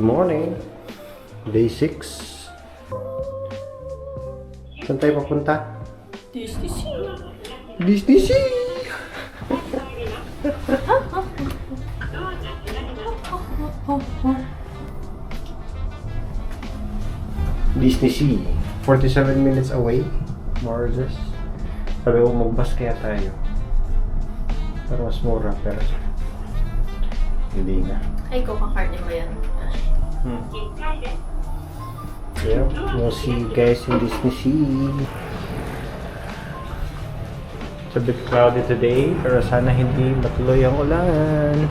morning. Day 6. Saan tayo papunta? Disney Sea. Disney Sea! Disney Sea. 47 minutes away. More or less. Sabi ko mag-bus kaya tayo. Para mas mura, pero hindi na. Ay, Coca-Cola ba yan? Yeah, we'll see you guys in Disney Sea. It's a bit cloudy today, pero sana hindi matuloy ang ulan.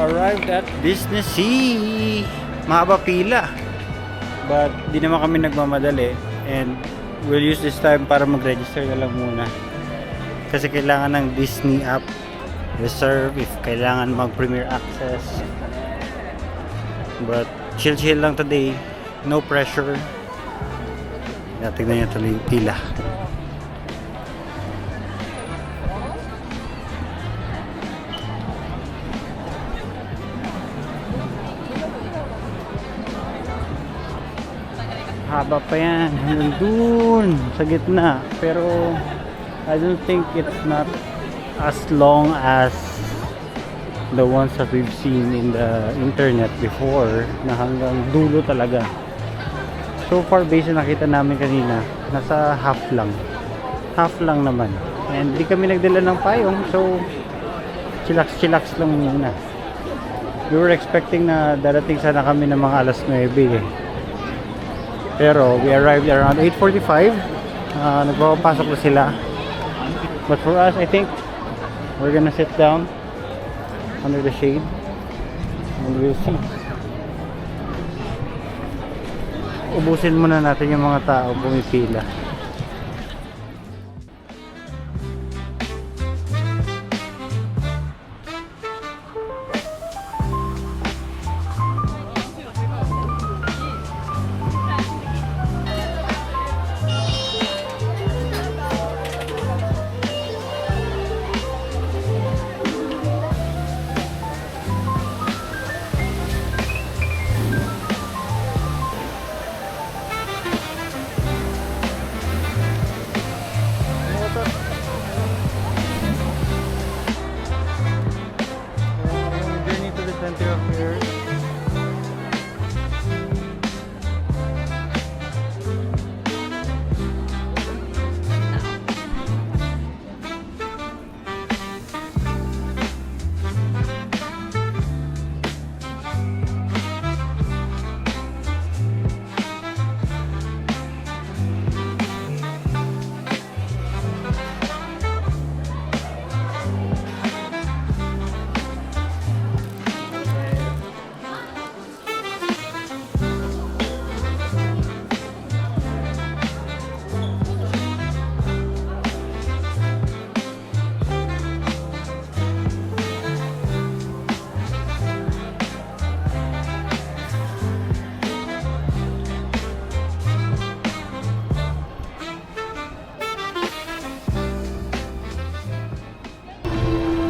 Arrived at Disney Sea. Mahaba pila. But di naman kami nagmamadali. And we'll use this time para mag-register na lang muna. Kasi kailangan ng Disney app. Reserve if kailangan mag-premier access. But chill lang today. No pressure. Tignan niyo tuloy yung pila. Haba pa yan, nandun sa gitna, pero I don't think it's not as long as the ones that we've seen in the internet before, na hanggang dulo talaga. So far, based na nakita namin kanina, nasa half lang naman, and di kami nagdala ng payong, so chillax lang muna. We were expecting na darating sana kami ng mga alas 9 eh. Pero we arrived around 8:45. Nagpapasok na sila. But for us, I think we're gonna sit down under the shade and we'll see. Ubusin muna natin yung mga tao pumipila.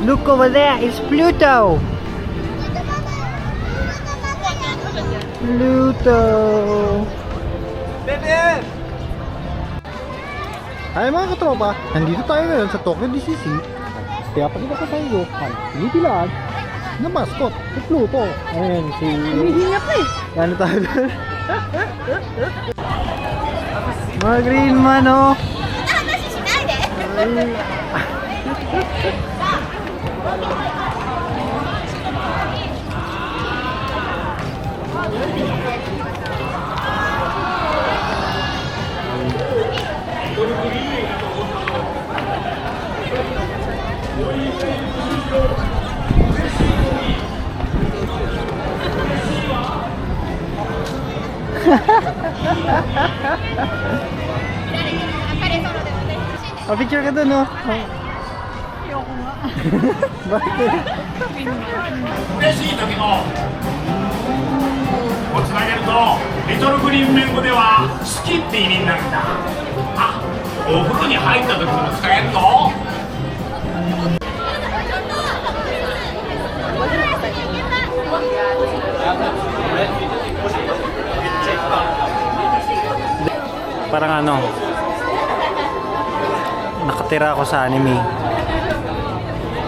Look over there, it's Pluto! Pluto! Ay mga katropa, nandito tayo ngayon sa Tokyo DCC. Kaya pakita ko tayo ang pinipilaan na mascot, si Pluto. Ayan, si... Humihinga pa eh. Ano tayo doon? Mga green man, oh! Picture ka dun, oh. Ayoko nga. Bakit? 嬉しい時もをつなげるとリトルグリーン弁護では好きって意味になるんだ。あ、お風呂に入った時も使えるぞ。 Parang ano, nakatira ako sa anime.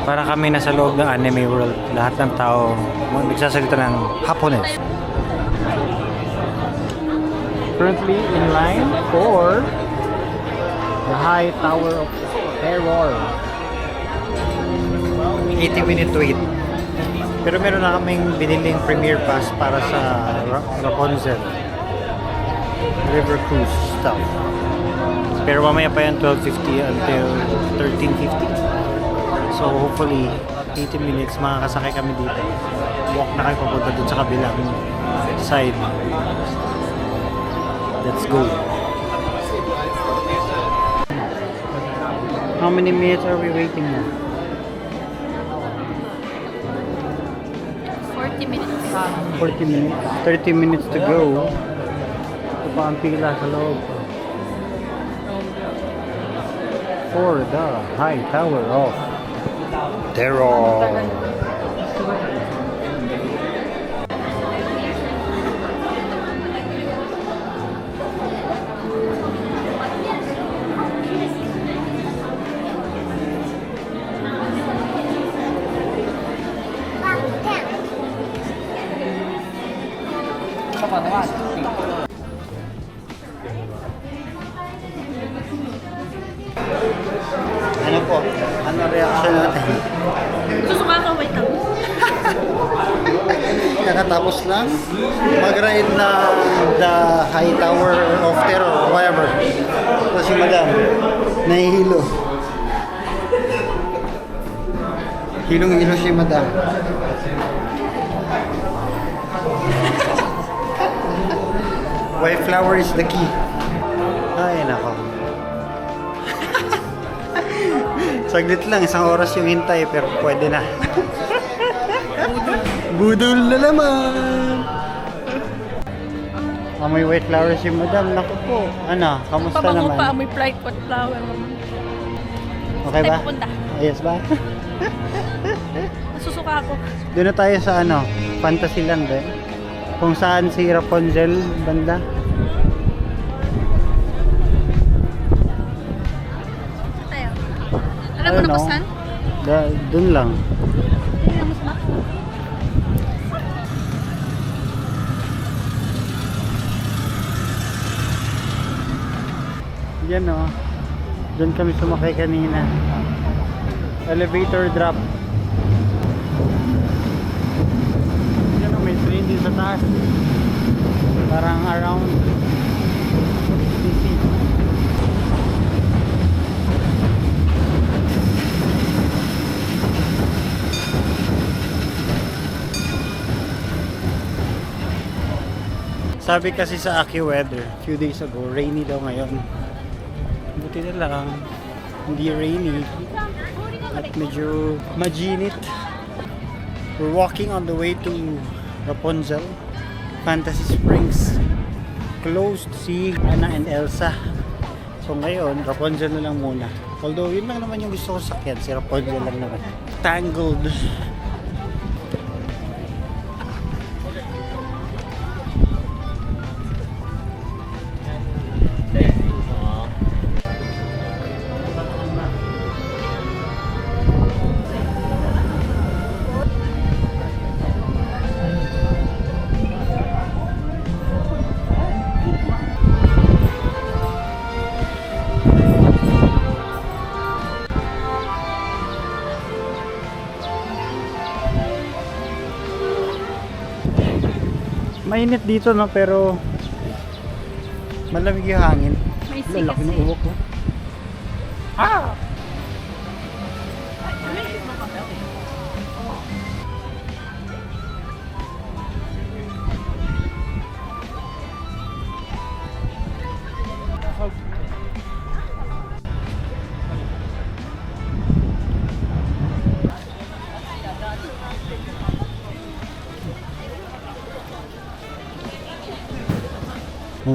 Parang kami nasa loob ng anime world. Lahat ng tao nagsasalita ng Hapones. Currently in line for the High Tower of Terror. 80-minute wait. Pero meron na kaming biniling premiere pass para sa Rapunzel River Cruise stuff. Pero mamaya pa yan 12:50 until 13:50. So hopefully 80 minutes makakasakay kami dito. Walk na kayo papunta dun sa kabilang side. Let's go. How many minutes are we waiting now? 40 minutes. 40 minutes. 30 minutes to go. Ito pa ang pila sa loob. For the High Tower of Terror. Ano po? Ano reaction natin? Susuka ka, wait lang. Nakatapos lang mag-ride na the High Tower of Terror, whatever. Ito si Madam, nahihilo. Hilong-hilo si Madam. White flower is the key. Ay, nako. Saglit lang, isang oras yung hintay, pero pwede na. Budol na naman! May white flowers si Madam. Naku po. Ano? Kamusta Pabango naman? pa, may flight pot flower. Okay ba? Tayo pupunta. Ayos ba? Nasusuka ako. Doon na tayo sa ano? Fantasyland eh. Kung saan si Rapunzel banda. Tayo. Alam mo na kung saan? Doon lang. Tingnan mo sa map. Yan o. Doon kami sumakay kanina. Elevator drop. Yan o, may train din sa taas. Parang around DC. Sabi kasi sa AccuWeather, few days ago, rainy daw ngayon. Buti na lang, hindi rainy at medyo majinit. We're walking on the way to Rapunzel Fantasy Springs, close to see Anna and Elsa. So ngayon, Rapunzel na lang muna. Although yun lang naman yung gusto ko sakyan, si Rapunzel lang naman. tangled. Mainit dito no, pero malamig yung hangin. May Lalaki kasi. ng uwak ko. Ah!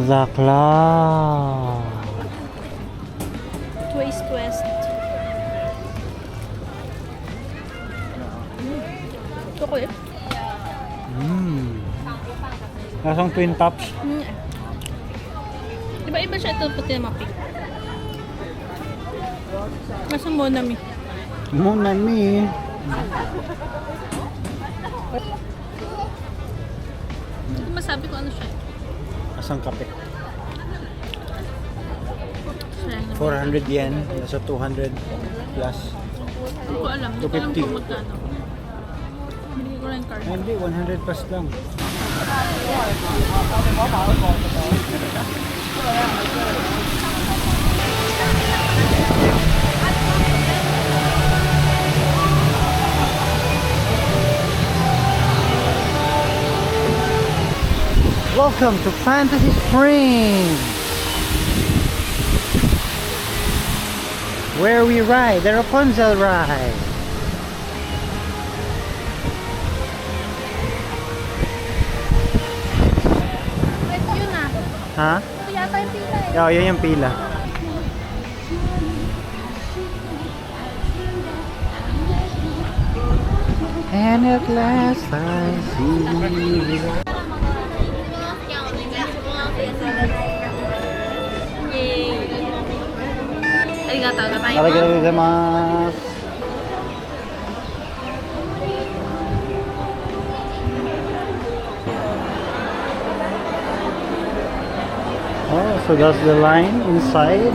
Zakla. Twist, twist. Chocolate. Lasang twin tops. Iba-iba siya ito pati na mapik. Masang monami. Muna ni. Hindi masabi ko ano siya. Asang kape. Siya. 400 yen. Nasa 200 plus. Hindi ko alam. Hindi ko alam 250. kung magkano. Binigay ko lang yung card. Ay, hindi, 100 plus lang. Welcome to Fantasy Springs, where we ride the Rapunzel ride. Wait, yun na. Ha? Ito yata yung pila eh. Oo, yun yung pila. And at last I see you. Yay! Arigatou gozaimasu. Arigatou gozaimasu. Oh, so that's the line inside.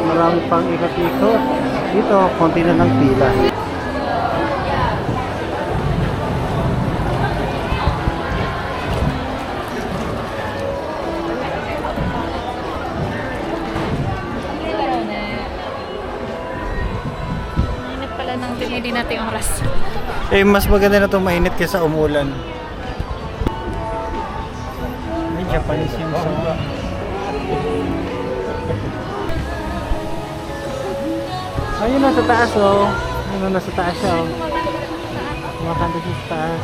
Marami pang ikot-ikot. Dito, konti na ng pila. Mainit pala nang pinili natin yung oras. Eh, mas maganda na itong mainit kaysa umulan. May Japanese yung song. Ayun, nasa taas oh. Ayun, nasa taas siya oh. Kumakanta siya sa taas.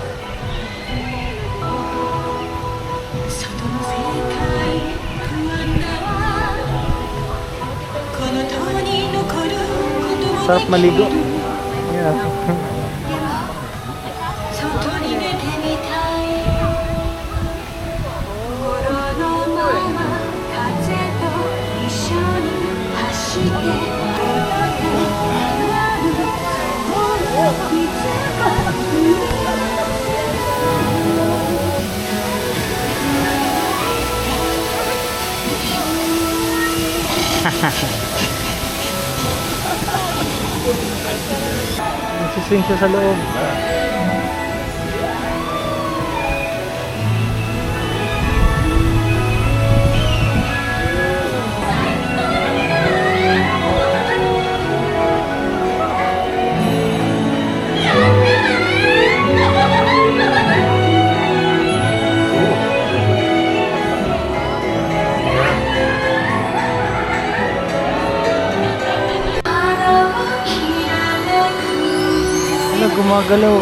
Sarap maligo. Yeah. Nagsiswing siya sa loob. Ano, gumagalaw.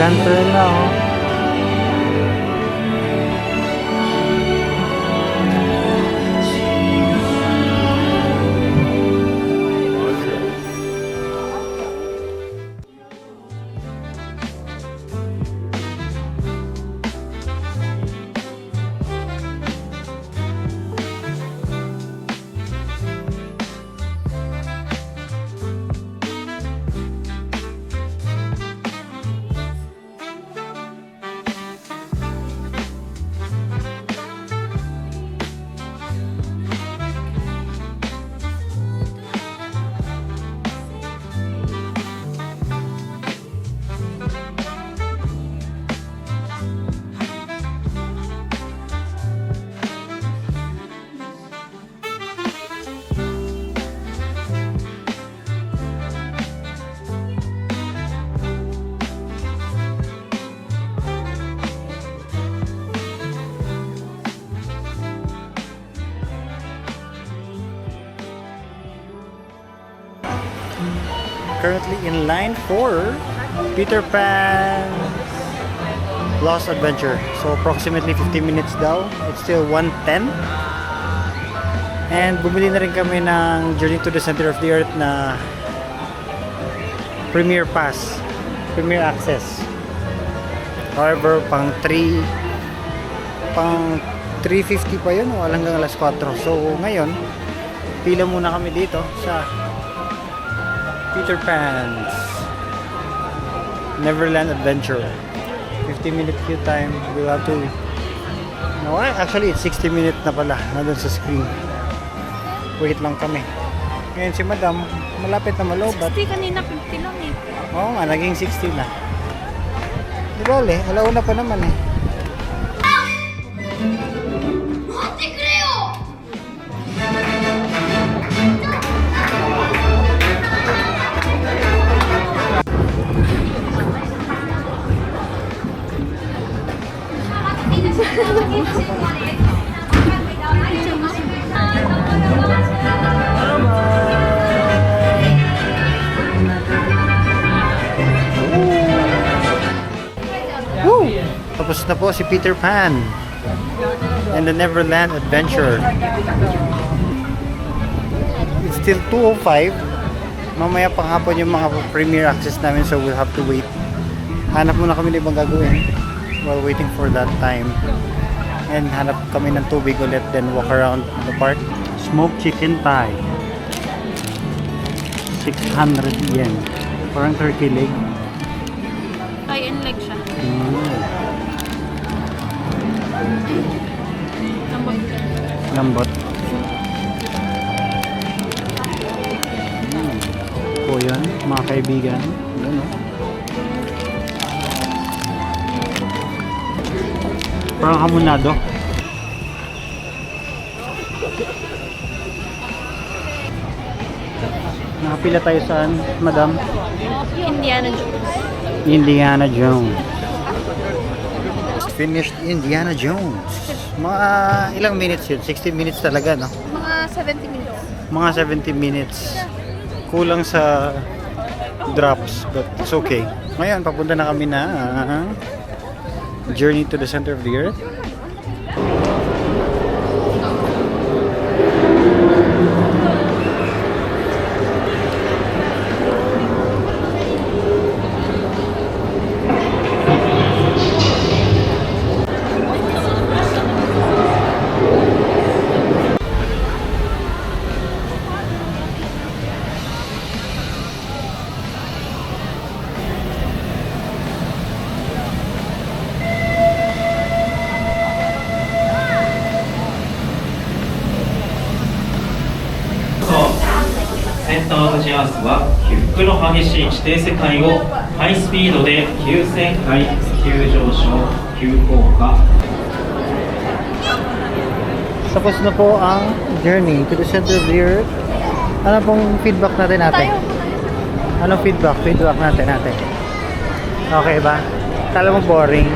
Lantern na oh. Currently in line for Peter Pan Lost Adventure. So approximately 50 minutes daw. It's still 1:10. And bumili na rin kami ng Journey to the Center of the Earth na Premier Pass, Premier Access. However, pang 350 pa yun o hanggang alas 4. So ngayon, pila muna kami dito sa Peter Pan's Neverland Adventure. 50-minute queue time. We'll have to... No, actually, it's 60 minutes na pala. Nandun sa screen. Wait lang kami. Ngayon si Madam, malapit na malobat. 60 kanina, 50 lang eh. Oo nga, naging 60 na. Di ba, alauna pa naman eh. Woo! Tapos na po si Peter Pan and the Neverland Adventure. It's still 2:05. Mamaya pang hapon yung mga premiere access namin, so we'll have to wait. Hanap muna kami ng ibang gagawin while waiting for that time. And hanap kami ng tubig ulit, then walk around the park. Smoked chicken thigh. 600 yen. Parang turkey leg. Thigh and leg siya. Lambot. Po yun, mga kaibigan. Yun, no? Parang hamonado. Nakapila tayo saan, Madam? Indiana Jones. Indiana Jones. Finished Indiana Jones. Mga ilang minutes yun? 60 minutes talaga, no? Mga 70 minutes. Mga 70 minutes. Kulang sa drops, but it's okay. Ngayon, papunta na kami na Journey to the Center of the Earth.ジャースは起伏の激しい地底世界をハイスピードで急旋回、急上昇、急降下。 Tapos na po ang journey to the center of the earth. Ano pong feedback natin? Anong feedback? Feedback natin. Okay ba? Kala mo boring?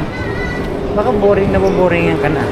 Baka boring na boring yan ka na.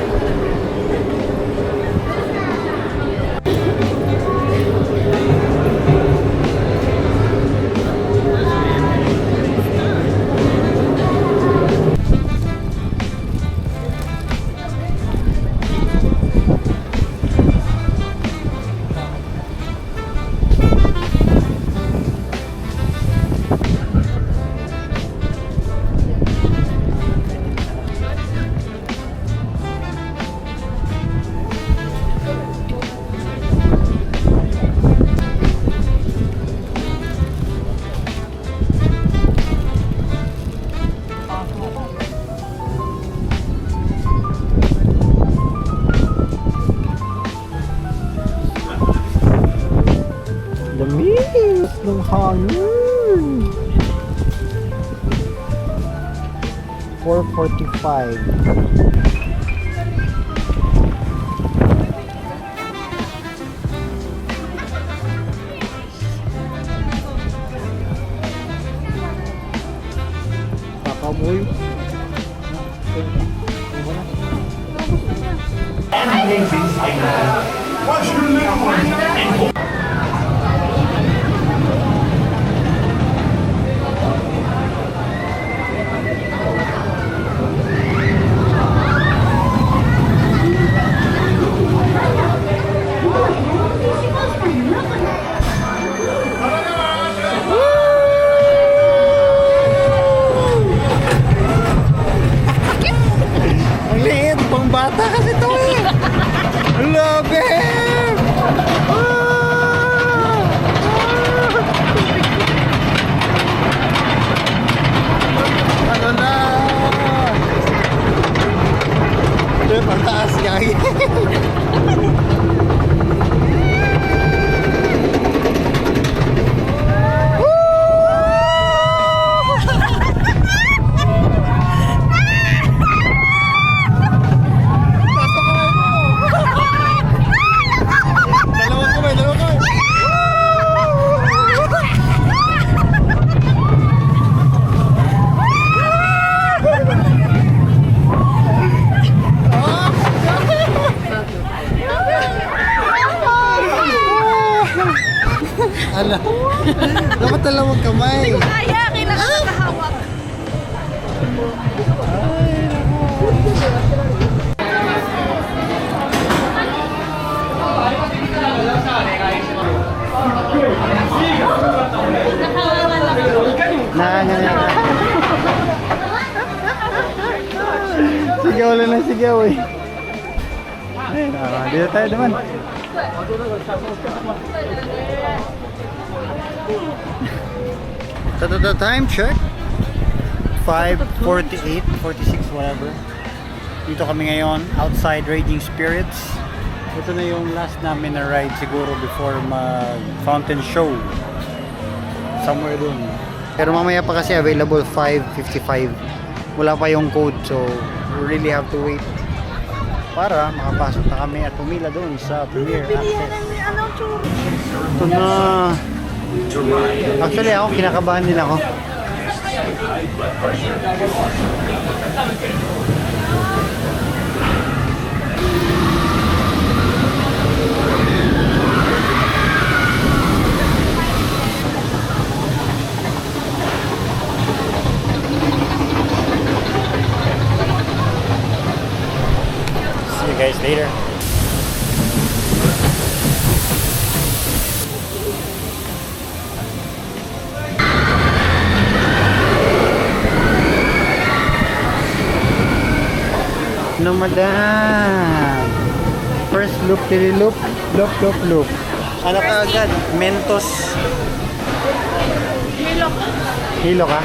4:45. Kakaboy. Ang liit, pang bata kasi to eh. Ang labi! Ano na? Ito, pang taas gagi. Dalawang kamay, dalawang kamay. Ala, dapat dalawang kamay. Kaya, kailangan nakahawak. Nakanganga. Sigaw lang ng sigaw eh. Ayun, dito tayo naman. The time check 5:48, 46, whatever. Dito kami ngayon outside Raging Spirits. Ito na yung last namin na ride siguro before mag fountain show. Somewhere dun. Pero mamaya pa kasi available 5:55. Wala pa yung code, so we really have to wait para makapasok na kami at pumila doon sa Premier Access. Ito na. Actually ako, kinakabahan din ako. See you guys later. No, madam. First loop, loop, loop, loop, loop. Ano ka agad? Mentos. Hilo. Hilo ka?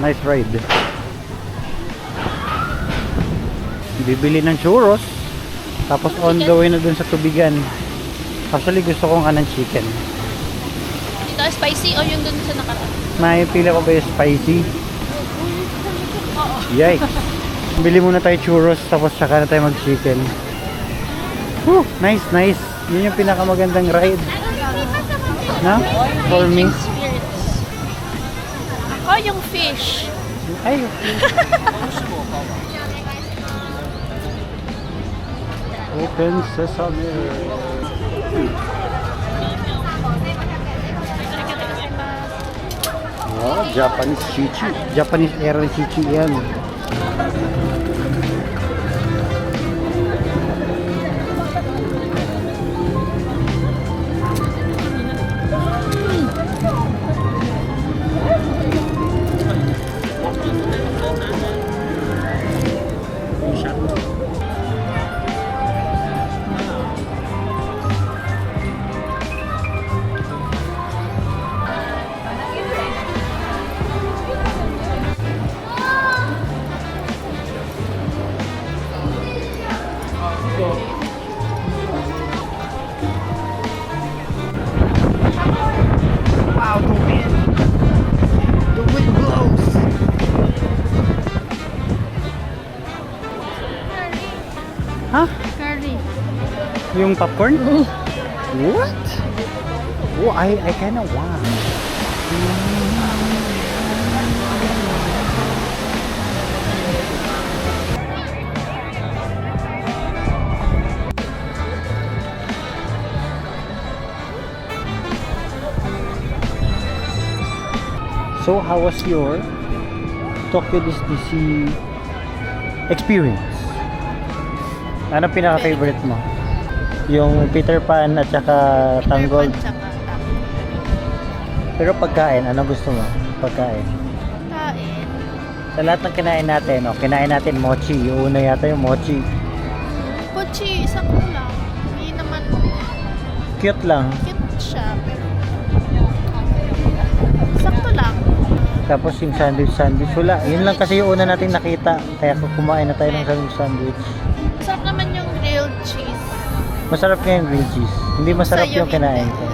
Nice ride. Bibili ng churros. Tapos on the way na dun sa tubigan. Actually gusto kong kanan chicken. Ito, spicy o yung dun sa nakaraan? May pila ko ba yung spicy? Oo. Yikes. Bili muna tayo churros tapos saka na tayo mag chicken. Nice, nice. Yun yung pinakamagandang ride. No? For me. Spirits. Ako yung fish. Ay, Open Sesame. Oh, Japanese chichi. Japanese era chichi yan. Yung popcorn? What? Oh, I kinda want. So, how was your Tokyo Disney Sea experience? Ano pinaka-favorite mo? Yung Peter Pan at saka Tangled. Peter Pan tsaka Tangled. Pero pagkain, ano gusto mo? Pagkain. Kain. Sa lahat ng kinain natin, kinain natin mochi. Yung una yata yung mochi. Pochi, sakto lang. Hindi naman Cute lang. cute siya, pero sakto lang. Tapos yung sandwich, wala. Yun lang kasi yung una nating nakita. Kaya kumain na tayo ng sandwich. Sarap naman yung grilled cheese. Masarap nga yung grilled cheese. Hindi masarap Sa'yo yung kinain hindi. ko.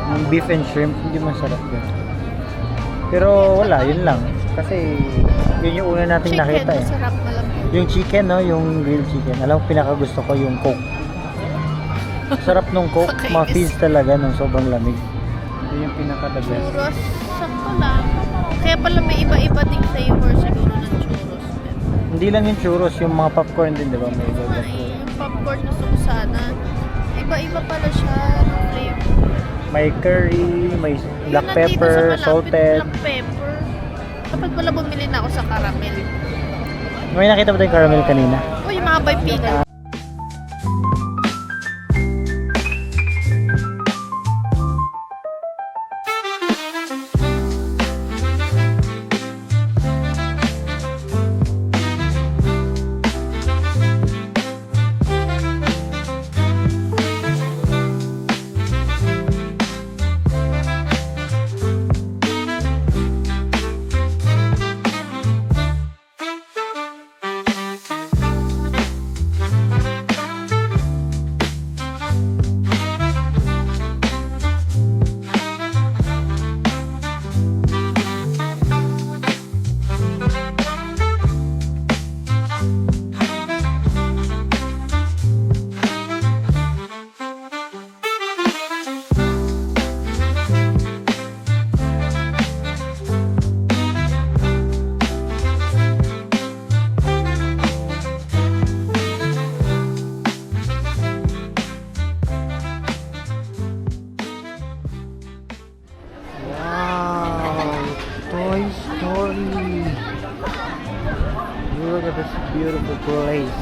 Yung beef and shrimp, hindi masarap yun. Pero wala, yun lang. Kasi yun yung una nating Chicken, nakita eh. masarap malamig. Yung chicken, no? Yung grilled chicken. Alam mo, pinakagusto ko yung Coke. Sarap nung Coke. Okay, Ma-fizz talaga nung sobrang lamig. Yun yung pinaka-the best. Churros, sakto lang. Kaya pala may iba-iba ding flavor siguro ng churros. Hindi lang yung churros, yung mga popcorn din, di ba? May iba Pero, yung popcorn na sana, iba-iba pala siya ng flavor. May curry, may black Yung nandito sa pepper, malapit, salted. Black pepper. Dapat pala bumili na ako sa caramel. May nakita ba tayong caramel kanina? O yung mga by peanut. Wow! Toy Story! Look at this beautiful place.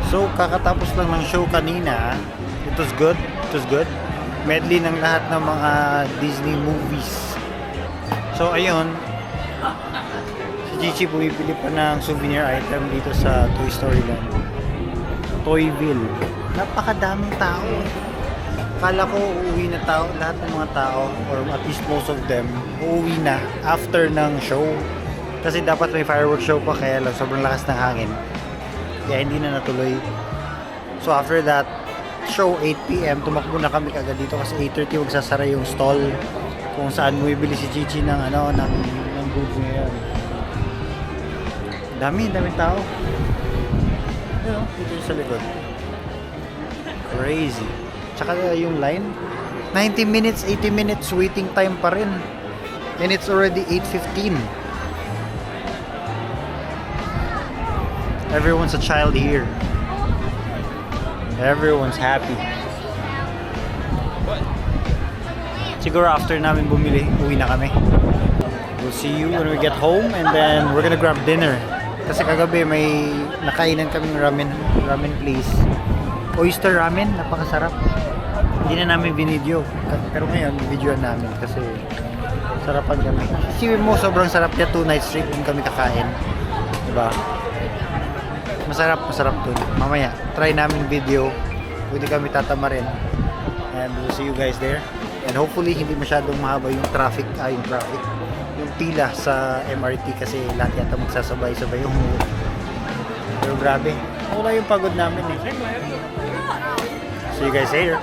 So, kakatapos lang ng show kanina. It was good. It was good. Medley ng lahat ng mga Disney movies. So, ayun. Si Chichi bumibili pa ng souvenir item dito sa Toy Story Land. Toyville. Napakadaming tao. Kala ko uuwi na tao, lahat ng mga tao, or at least most of them, uuwi na after ng show. Kasi dapat may fireworks show pa, kaya lang sobrang lakas ng hangin. Kaya hindi na natuloy. So after that show, 8 PM, tumakbo na kami kagad dito kasi 8:30 magsasara yung stall kung saan bumibili si Chichi ng ng goods ngayon. Daming tao. Ayun, dito sa likod. Crazy. Tsaka yung line, 90 minutes, 80 minutes waiting time pa rin. And it's already 8:15. Everyone's a child here. Everyone's happy. Siguro after namin bumili, uwi na kami. We'll see you when we get home and then we're gonna grab dinner. Kasi kagabi may nakainan kaming ramen place. Oyster ramen, napakasarap. Hindi na namin binidyo. Pero ngayon, videoan namin kasi sarapan kami. Isipin mo, sobrang sarap niya, 2 nights straight din kami kakain. Diba? Masarap dun. Mamaya, try namin video. Pwede kami tatama rin. And we'll see you guys there. And hopefully, hindi masyadong mahaba yung traffic. Yung pila sa MRT kasi lahat yata magsasabay-sabay yung pero grabe. Wala yung pagod namin eh. See you guys later.